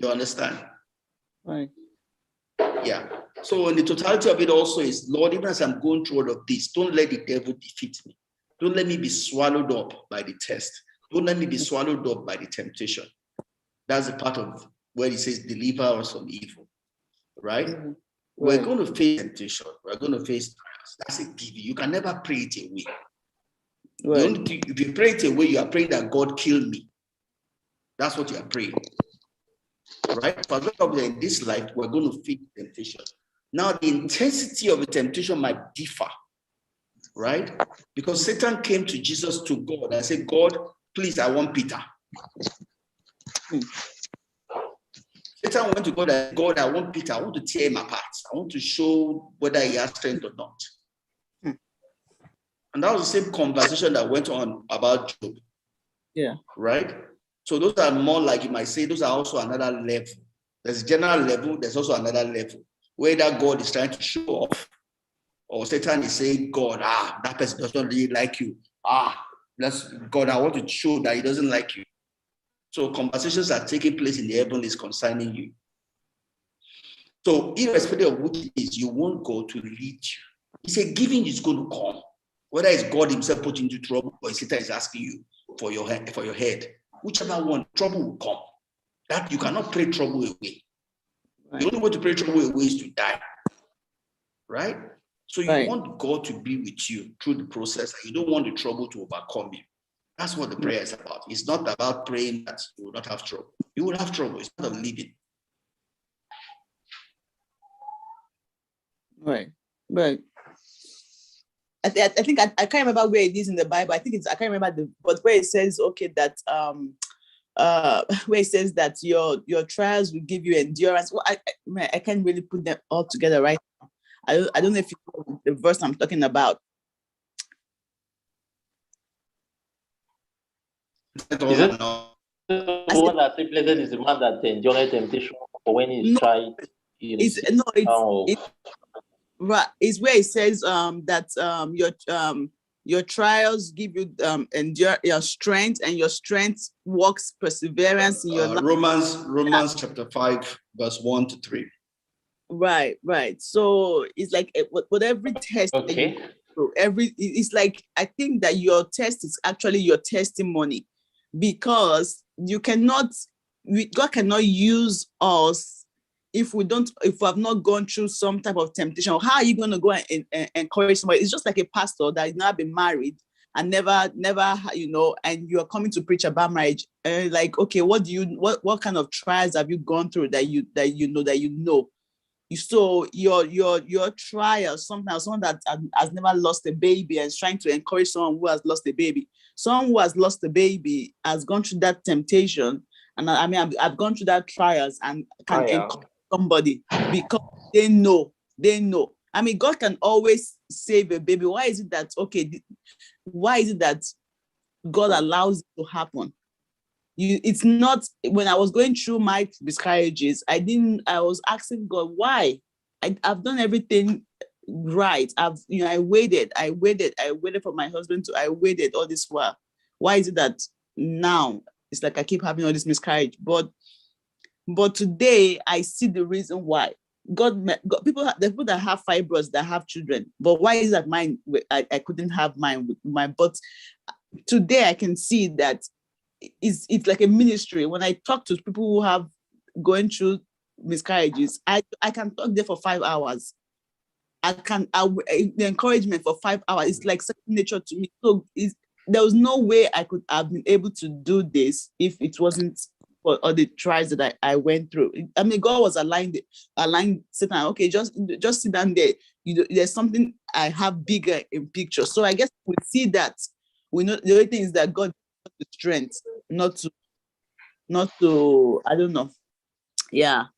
You understand? Right. Yeah. So in the totality of it also is, Lord, even as I'm going through all of this, don't let the devil defeat me. Don't let me be swallowed up by the test. Don't let me be swallowed up by the temptation. That's a part of where he says, deliver us from evil, right? Right. We're going to face temptation. We're going to face trials. That's a given. You can never pray it away. Right. The only thing, if you pray it away, you are praying that God kill me. That's what you are praying, right? For in this life, we're going to face temptation. Now, the intensity of the temptation might differ, right? Because Satan came to Jesus, to God, and said, God, please, I want Peter. Satan went to God and said, God, I want Peter. I want to tear him apart. I want to show whether he has strength or not. And that was the same conversation that went on about Job. Yeah. Right? So those are more like, you might say, those are also another level. There's a general level, there's also another level. Whether God is trying to show off, or Satan is saying, God, that person doesn't really like you. God, I want to show that he doesn't like you. So conversations are taking place in the heavens concerning you. So irrespective of which it is, you want God to lead you. He said, giving is going to come. Whether it's God himself putting you into trouble or Satan is asking you for your head, whichever one, trouble will come. That you cannot pray trouble away. Right. The only way to pray trouble away is to die. Right? So you want God to be with you through the process. You don't want the trouble to overcome you. That's what the prayer is about. It's not about praying that you will not have trouble. You will have trouble. It's not of living. Right. Right. I think I can't remember where it is in the Bible. I can't remember but where it says, okay, that where it says that your trials will give you endurance. Well, I can't really put them all together right now. I don't know if you know the verse I'm talking about. Is it the one that says blessed is the man that endured temptation, or when he's tried? It's where it says that your trials give you endure your strength, and your strength works perseverance in your life. Romans chapter 5 verse 1 to 3. Right. So it's like with every test, okay. It's like, I think that your test is actually your testimony, because God cannot use us if we have not gone through some type of temptation. How are you going to go and encourage somebody? It's just like a pastor that has not been married and never, and you are coming to preach about marriage. Like, okay, what kind of trials have you gone through that you know? So your trial, sometimes someone that has never lost a baby and is trying to encourage someone who has lost a baby. Someone who has lost a baby has gone through that temptation, and I've gone through that trials and can encourage somebody because they know. I mean, God can always save a baby. Why is it that God allows it to happen? It's not, when I was going through my miscarriages, I was asking God why. I've done everything right. I waited for my husband I waited all this while. Why is it that now it's like I keep having all this miscarriage? But today I see the reason why. God people that have fibroids that have children, but why is that mine? I couldn't have mine with mine. But today I can see that it's like a ministry. When I talk to people who have going through miscarriages, I can talk there for 5 hours. The encouragement for 5 hours is like second nature to me. So there was no way I could have been able to do this if it wasn't for all the trials that I went through. I mean, God was aligned Satan. Okay, just sit down there. There's something I have bigger in picture. So I guess we see that. We know the only thing is that God has the strength, not to. I don't know. Yeah.